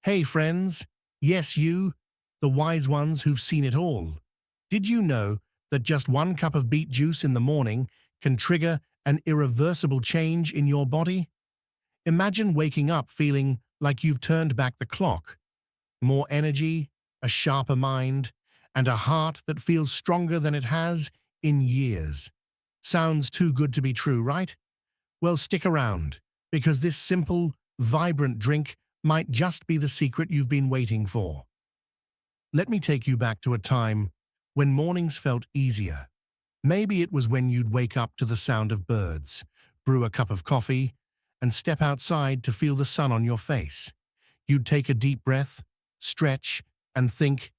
Hey friends, yes you, the wise ones who've seen it all. Did you know that just 1 cup of beet juice in the morning can trigger an irreversible change in your body? Imagine waking up feeling like you've turned back the clock. More energy, a sharper mind, and a heart that feels stronger than it has in years. Sounds too good to be true, right? Well, stick around, because this simple, vibrant drink might just be the secret you've been waiting for. Let me take you back to a time when mornings felt easier. Maybe it was when you'd wake up to the sound of birds, brew a cup of coffee, and step outside to feel the sun on your face. You'd take a deep breath, stretch, and think,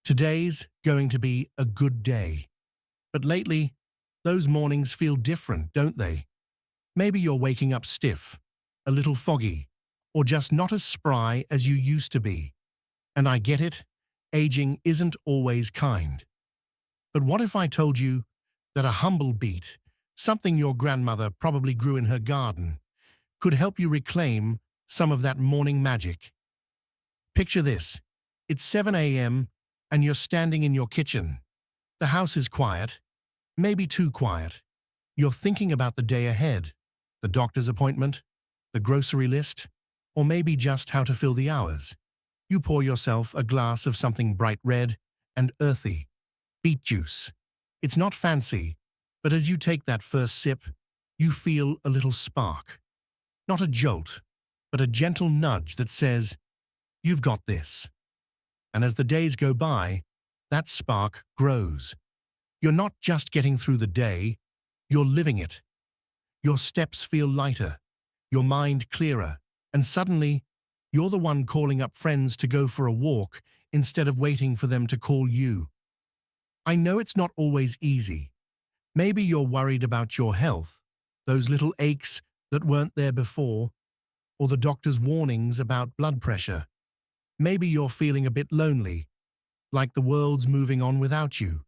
today's going to be a good day. But lately, those mornings feel different, don't they? Maybe you're waking up stiff, a little foggy, or just not as spry as you used to be. And I get it, aging isn't always kind. But what if I told you that a humble beet, something your grandmother probably grew in her garden, could help you reclaim some of that morning magic? Picture this. It's 7 a.m. and you're standing in your kitchen. The house is quiet, maybe too quiet. You're thinking about the day ahead, the doctor's appointment, the grocery list, or maybe just how to fill the hours. You pour yourself a glass of something bright red and earthy, beet juice. It's not fancy, but as you take that first sip, you feel a little spark. Not a jolt, but a gentle nudge that says, "You've got this." And as the days go by, that spark grows. You're not just getting through the day, you're living it. Your steps feel lighter, your mind clearer, and suddenly, you're the one calling up friends to go for a walk instead of waiting for them to call you. I know it's not always easy. Maybe you're worried about your health, those little aches that weren't there before, or the doctor's warnings about blood pressure. Maybe you're feeling a bit lonely, like the world's moving on without you.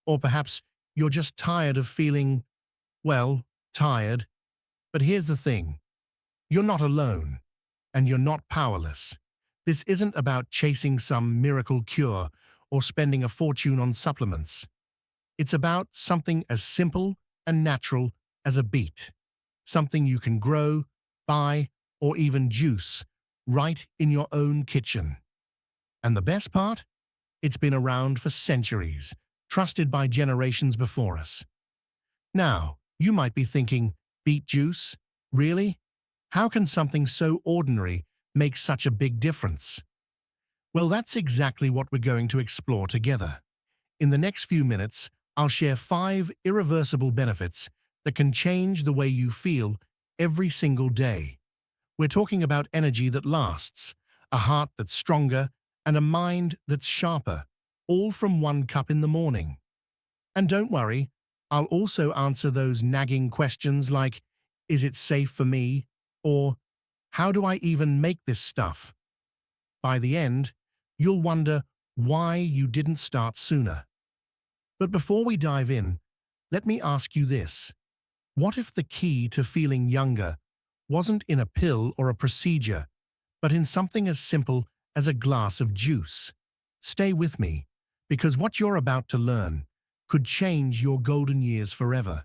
Or perhaps you're just tired of feeling, well, tired. But here's the thing. You're not alone, and you're not powerless. This isn't about chasing some miracle cure or spending a fortune on supplements. It's about something as simple and natural as a beet. Something you can grow, buy, or even juice right in your own kitchen. And the best part? It's been around for centuries, trusted by generations before us. Now, you might be thinking, beet juice? Really? How can something so ordinary make such a big difference? Well, that's exactly what we're going to explore together. In the next few minutes, I'll share 5 irreversible benefits that can change the way you feel every single day. We're talking about energy that lasts, a heart that's stronger, and a mind that's sharper, all from 1 cup in the morning. And don't worry, I'll also answer those nagging questions like, is it safe for me? Or, how do I even make this stuff? By the end, you'll wonder why you didn't start sooner. But before we dive in, let me ask you this. What if the key to feeling younger wasn't in a pill or a procedure, but in something as simple as a glass of juice? Stay with me, because what you're about to learn could change your golden years forever.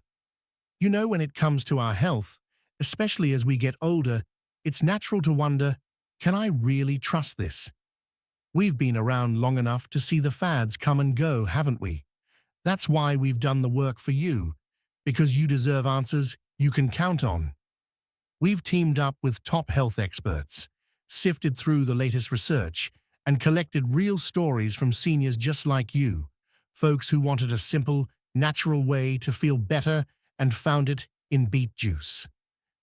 You know, when it comes to our health, especially as we get older, it's natural to wonder, can I really trust this? We've been around long enough to see the fads come and go, haven't we? That's why we've done the work for you, because you deserve answers you can count on. We've teamed up with top health experts, sifted through the latest research, and collected real stories from seniors just like you, folks who wanted a simple, natural way to feel better and found it in beet juice.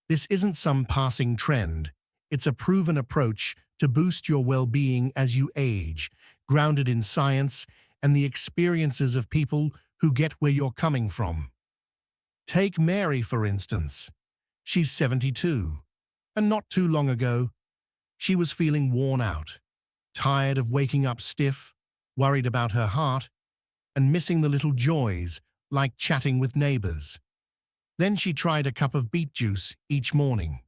This isn't some passing trend. It's a proven approach to boost your well-being as you age, grounded in science and the experiences of people who get where you're coming from. Take Mary, for instance. She's 72, and not too long ago, she was feeling worn out, tired of waking up stiff, worried about her heart, and missing the little joys like chatting with neighbors. Then she tried a cup of beet juice each morning.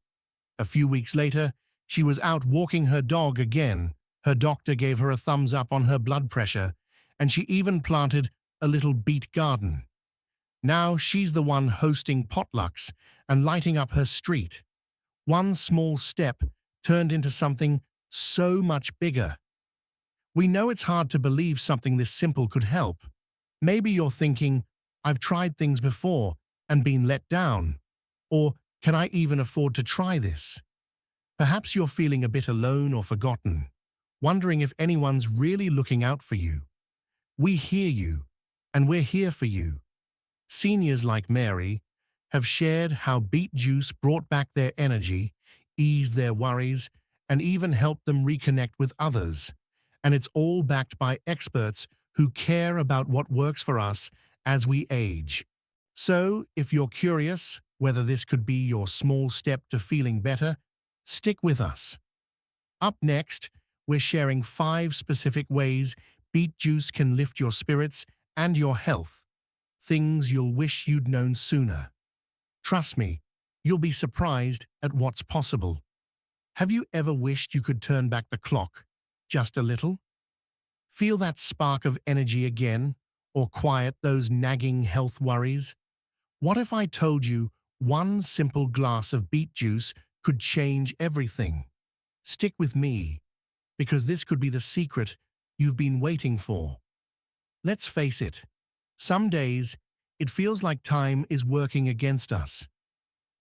A few weeks later, She was out walking her dog again. Her doctor gave her a thumbs up on her blood pressure, and she even planted a little beet garden. Now she's the one hosting potlucks and lighting up her street. One small step turned into something so much bigger. We know it's hard to believe something this simple could help. Maybe you're thinking, I've tried things before and been let down. Or, can I even afford to try this? Perhaps you're feeling a bit alone or forgotten, wondering if anyone's really looking out for you. We hear you, and we're here for you. Seniors like Mary have shared how beet juice brought back their energy, eased their worries, and even helped them reconnect with others. And it's all backed by experts who care about what works for us as we age. So, if you're curious whether this could be your small step to feeling better, stick with us. Up next, we're sharing 5 specific ways beet juice can lift your spirits and your health. Things you'll wish you'd known sooner. Trust me, you'll be surprised at what's possible. Have you ever wished you could turn back the clock just a little? Feel that spark of energy again, or quiet those nagging health worries? What if I told you one simple glass of beet juice could change everything? Stick with me, because this could be the secret you've been waiting for. Let's face it, some days it feels like time is working against us.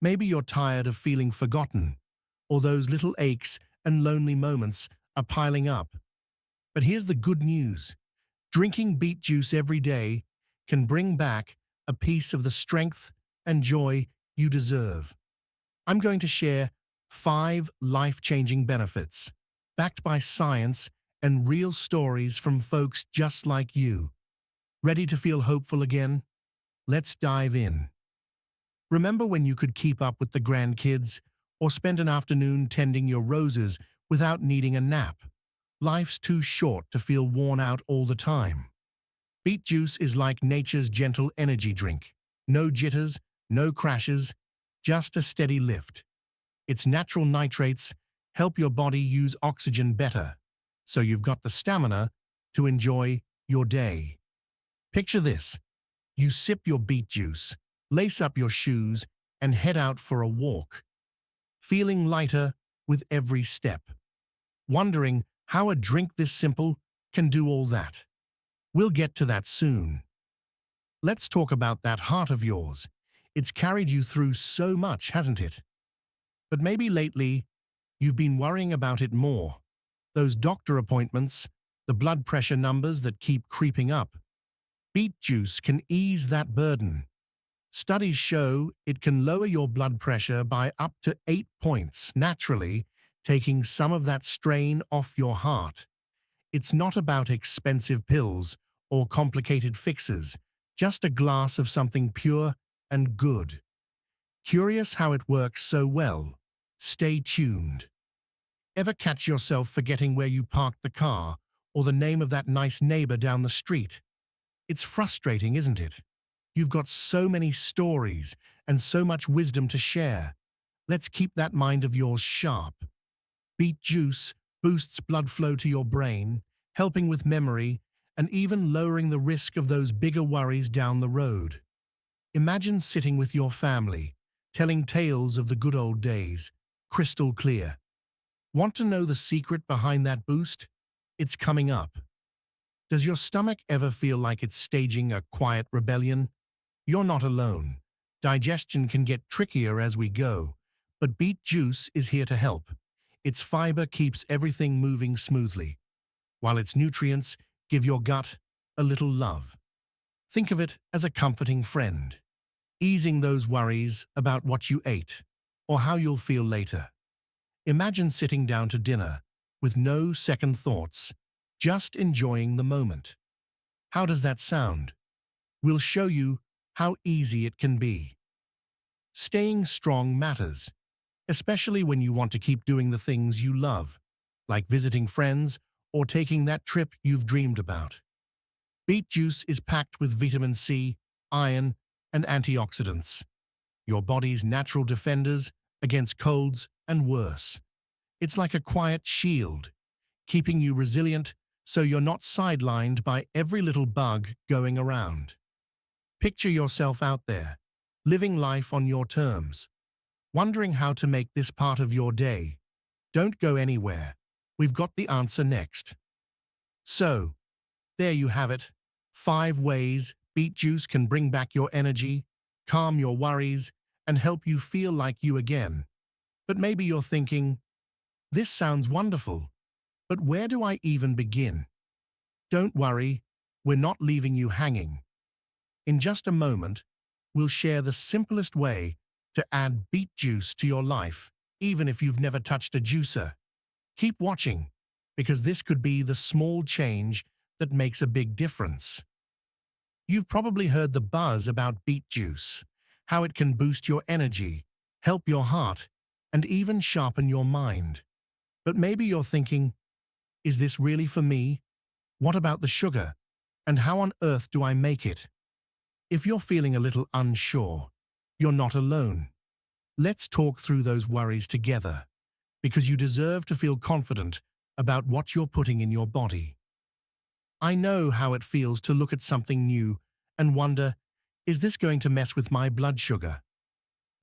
Maybe you're tired of feeling forgotten, or those little aches and lonely moments are piling up. But here's the good news. Drinking beet juice every day can bring back a piece of the strength and joy you deserve. I'm going to share 5 life-changing benefits, backed by science and real stories from folks just like you. Ready to feel hopeful again? Let's dive in. Remember when you could keep up with the grandkids or spend an afternoon tending your roses without needing a nap? Life's too short to feel worn out all the time. Beet juice is like nature's gentle energy drink. No jitters, no crashes, just a steady lift. Its natural nitrates help your body use oxygen better, so you've got the stamina to enjoy your day. Picture this. You sip your beet juice, lace up your shoes, and head out for a walk, feeling lighter with every step. Wondering how a drink this simple can do all that? We'll get to that soon. Let's talk about that heart of yours. It's carried you through so much, hasn't it? But maybe lately, you've been worrying about it more. Those doctor appointments, the blood pressure numbers that keep creeping up. Beet juice can ease that burden. Studies show it can lower your blood pressure by up to 8 points naturally, taking some of that strain off your heart. It's not about expensive pills or complicated fixes, just a glass of something pure and good. Curious how it works so well? Stay tuned. Ever catch yourself forgetting where you parked the car or the name of that nice neighbor down the street? It's frustrating, isn't it? You've got so many stories and so much wisdom to share. Let's keep that mind of yours sharp. Beet juice boosts blood flow to your brain, helping with memory and even lowering the risk of those bigger worries down the road. Imagine sitting with your family, telling tales of the good old days, crystal clear. Want to know the secret behind that boost? It's coming up. Does your stomach ever feel like it's staging a quiet rebellion? You're not alone. Digestion can get trickier as we go, but beet juice is here to help. Its fiber keeps everything moving smoothly, while its nutrients give your gut a little love. Think of it as a comforting friend, easing those worries about what you ate or how you'll feel later. Imagine sitting down to dinner with no second thoughts, just enjoying the moment. How does that sound? We'll show you how easy it can be. Staying strong matters, especially when you want to keep doing the things you love, like visiting friends or taking that trip you've dreamed about. Beet juice is packed with vitamin C, iron, and antioxidants, your body's natural defenders against colds and worse. It's like a quiet shield, keeping you resilient so you're not sidelined by every little bug going around. Picture yourself out there, living life on your terms, wondering how to make this part of your day. Don't go anywhere. We've got the answer next. So, there you have it. 5 ways beet juice can bring back your energy, calm your worries, and help you feel like you again. But maybe you're thinking, this sounds wonderful, but where do I even begin? Don't worry, we're not leaving you hanging. In just a moment, we'll share the simplest way to add beet juice to your life, even if you've never touched a juicer. Keep watching, because this could be the small change that makes a big difference. You've probably heard the buzz about beet juice, how it can boost your energy, help your heart, and even sharpen your mind. But maybe you're thinking, is this really for me? What about the sugar? And how on earth do I make it? If you're feeling a little unsure, you're not alone. Let's talk through those worries together, because you deserve to feel confident about what you're putting in your body. I know how it feels to look at something new and wonder, is this going to mess with my blood sugar?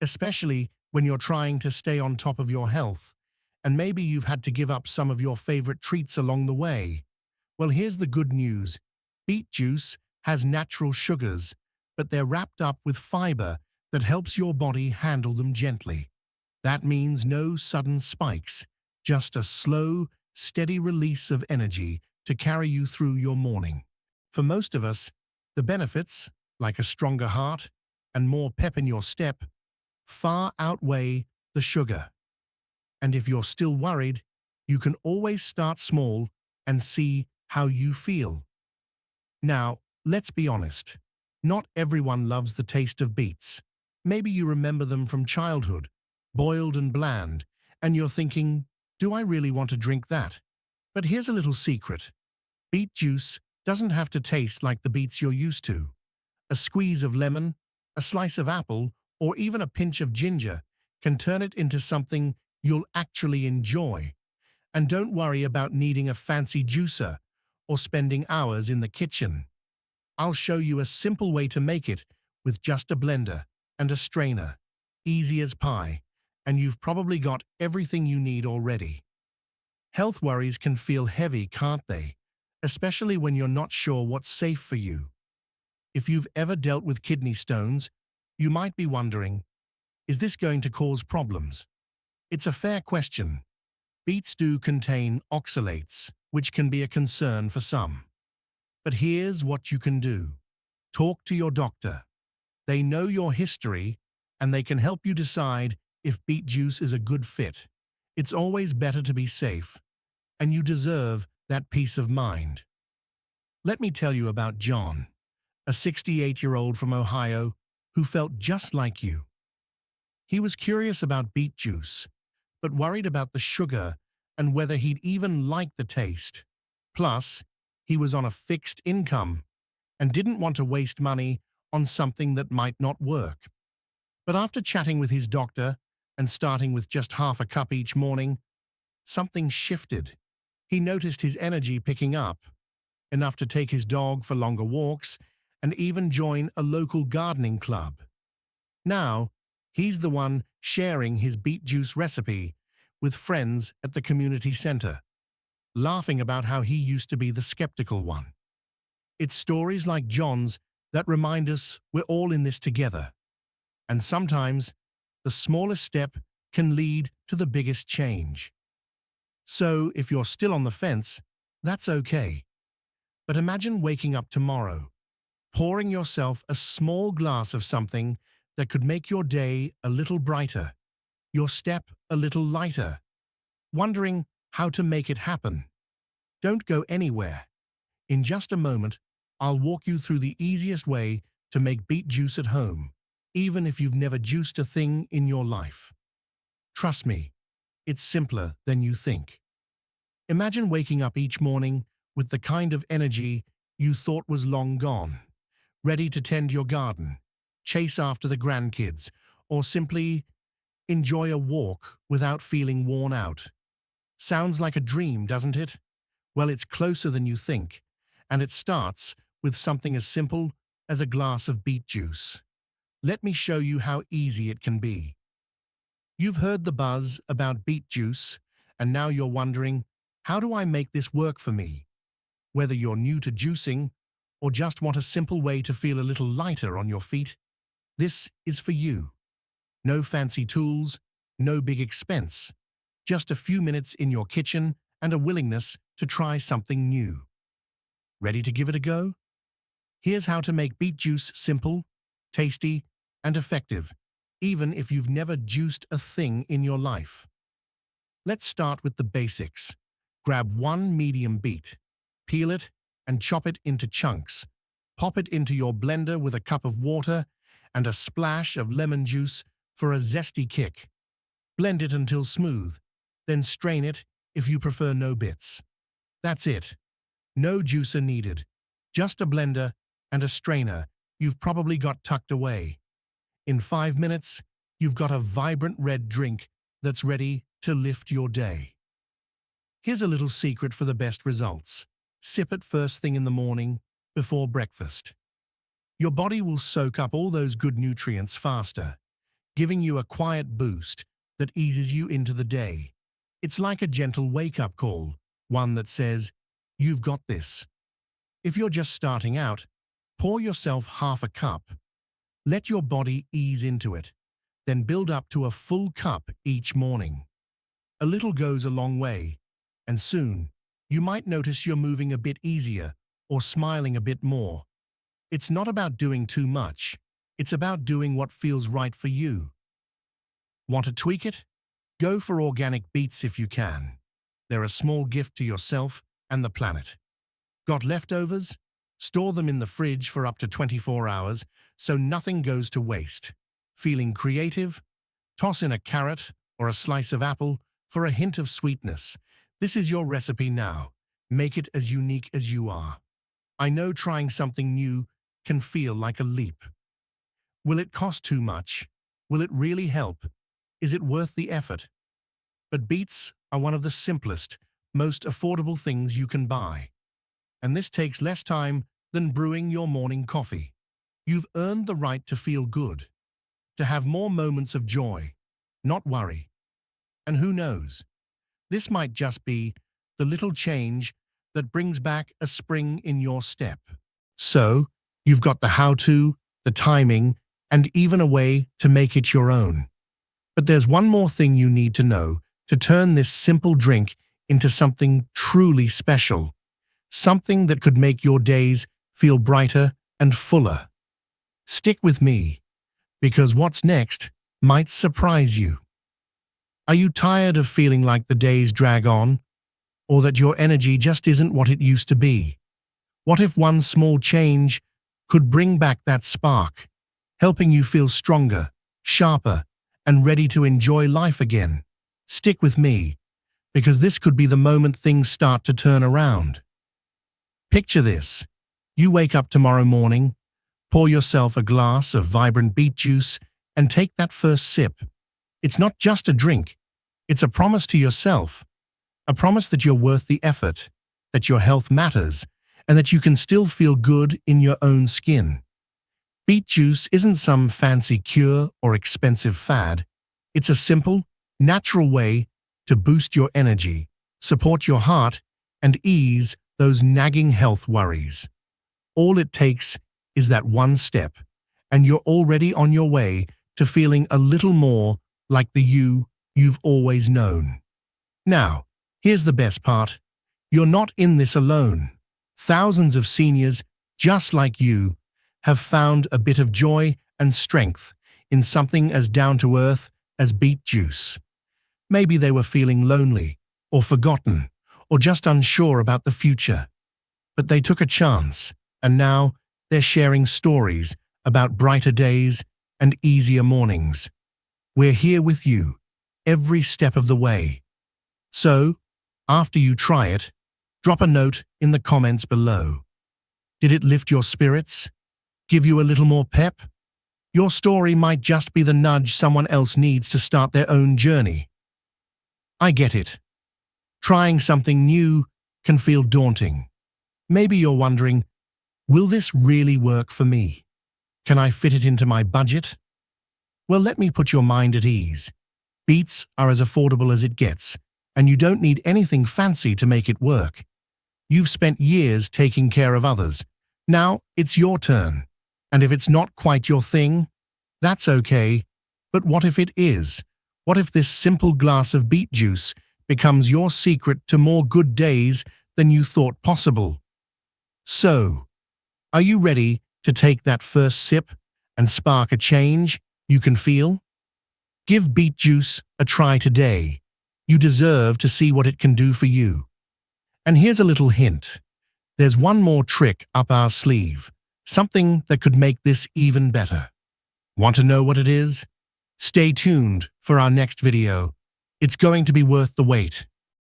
Especially when you're trying to stay on top of your health, and maybe you've had to give up some of your favorite treats along the way. Well, here's the good news. Beet juice has natural sugars, but they're wrapped up with fiber that helps your body handle them gently. That means no sudden spikes, just a slow, steady release of energy to carry you through your morning. For most of us, the benefits, like a stronger heart and more pep in your step, far outweigh the sugar. And if you're still worried, you can always start small and see how you feel. Now, let's be honest. Not everyone loves the taste of beets. Maybe you remember them from childhood, boiled and bland, and you're thinking, do I really want to drink that? But here's a little secret. Beet juice doesn't have to taste like the beets you're used to. A squeeze of lemon, a slice of apple, or even a pinch of ginger can turn it into something you'll actually enjoy. And don't worry about needing a fancy juicer or spending hours in the kitchen. I'll show you a simple way to make it with just a blender and a strainer. Easy as pie, and you've probably got everything you need already. Health worries can feel heavy, can't they? Especially when you're not sure what's safe for you. If you've ever dealt with kidney stones, you might be wondering, is this going to cause problems? It's a fair question. Beets do contain oxalates, which can be a concern for some. But here's what you can do. Talk to your doctor. They know your history, and they can help you decide if beet juice is a good fit. It's always better to be safe, and you deserve that peace of mind. Let me tell you about John, a 68-year-old from Ohio who felt just like you. He was curious about beet juice, but worried about the sugar and whether he'd even like the taste. Plus, he was on a fixed income and didn't want to waste money on something that might not work. But after chatting with his doctor and starting with just half a cup each morning, something shifted. He noticed his energy picking up, enough to take his dog for longer walks and even join a local gardening club. Now, he's the one sharing his beet juice recipe with friends at the community center, laughing about how he used to be the skeptical one. It's stories like John's that remind us we're all in this together. And sometimes, the smallest step can lead to the biggest change. So, if you're still on the fence, that's okay. But imagine waking up tomorrow, pouring yourself a small glass of something that could make your day a little brighter, your step a little lighter, wondering how to make it happen. Don't go anywhere. In just a moment, I'll walk you through the easiest way to make beet juice at home, even if you've never juiced a thing in your life. Trust me, it's simpler than you think. Imagine waking up each morning with the kind of energy you thought was long gone, ready to tend your garden, chase after the grandkids, or simply enjoy a walk without feeling worn out. Sounds like a dream, doesn't it? Well, it's closer than you think, and it starts with something as simple as a glass of beet juice. Let me show you how easy it can be. You've heard the buzz about beet juice, and now you're wondering, how do I make this work for me? Whether you're new to juicing or just want a simple way to feel a little lighter on your feet, this is for you. No fancy tools, no big expense, just a few minutes in your kitchen and a willingness to try something new. Ready to give it a go? Here's how to make beet juice simple, tasty, and effective, even if you've never juiced a thing in your life. Let's start with the basics. Grab one medium beet, peel it, and chop it into chunks. Pop it into your blender with a cup of water and a splash of lemon juice for a zesty kick. Blend it until smooth, then strain it if you prefer no bits. That's it. No juicer needed. Just a blender and a strainer you've probably got tucked away. In 5 minutes, you've got a vibrant red drink that's ready to lift your day. Here's a little secret for the best results. Sip it first thing in the morning, before breakfast. Your body will soak up all those good nutrients faster, giving you a quiet boost that eases you into the day. It's like a gentle wake-up call, one that says, "You've got this." If you're just starting out, pour yourself half a cup. Let your body ease into it, then build up to a full cup each morning. A little goes a long way, and soon you might notice you're moving a bit easier or smiling a bit more. It's not about doing too much. It's about doing what feels right for you. Want to tweak it? Go for organic beets if you can. They're a small gift to yourself and the planet. Got leftovers? Store them in the fridge for up to 24 hours so nothing goes to waste. Feeling creative? Toss in a carrot or a slice of apple for a hint of sweetness. This is your recipe now. Make it as unique as you are. I know trying something new can feel like a leap. Will it cost too much? Will it really help? Is it worth the effort? But beets are one of the simplest, most affordable things you can buy. And this takes less time than brewing your morning coffee. You've earned the right to feel good, to have more moments of joy, not worry. And who knows? This might just be the little change that brings back a spring in your step. So, you've got the how-to, the timing, and even a way to make it your own. But there's one more thing you need to know to turn this simple drink into something truly special. Something that could make your days feel brighter and fuller. Stick with me, because what's next might surprise you. Are you tired of feeling like the days drag on, or that your energy just isn't what it used to be? What if one small change could bring back that spark, helping you feel stronger, sharper, and ready to enjoy life again? Stick with me, because this could be the moment things start to turn around. Picture this. You wake up tomorrow morning, pour yourself a glass of vibrant beet juice, and take that first sip. It's not just a drink. It's a promise to yourself. A promise that you're worth the effort, that your health matters, and that you can still feel good in your own skin. Beet juice isn't some fancy cure or expensive fad. It's a simple, natural way to boost your energy, support your heart, and ease those nagging health worries. All it takes is that one step, and you're already on your way to feeling a little more like the you've always known. Now, here's the best part. You're not in this alone. Thousands of seniors, just like you, have found a bit of joy and strength in something as down-to-earth as beet juice. Maybe they were feeling lonely, or forgotten, or just unsure about the future. But they took a chance, and now they're sharing stories about brighter days and easier mornings. We're here with you, every step of the way. So, after you try it, drop a note in the comments below. Did it lift your spirits? Give you a little more pep? Your story might just be the nudge someone else needs to start their own journey. I get it. Trying something new can feel daunting. Maybe you're wondering, will this really work for me? Can I fit it into my budget? Well, let me put your mind at ease. Beets are as affordable as it gets, and you don't need anything fancy to make it work. You've spent years taking care of others. Now it's your turn. And if it's not quite your thing, that's okay. But what if it is? What if this simple glass of beet juice becomes your secret to more good days than you thought possible? So, are you ready to take that first sip and spark a change you can feel? Give beet juice a try today. You deserve to see what it can do for you. And here's a little hint. There's one more trick up our sleeve, something that could make this even better. Want to know what it is? Stay tuned for our next video. It's going to be worth the wait.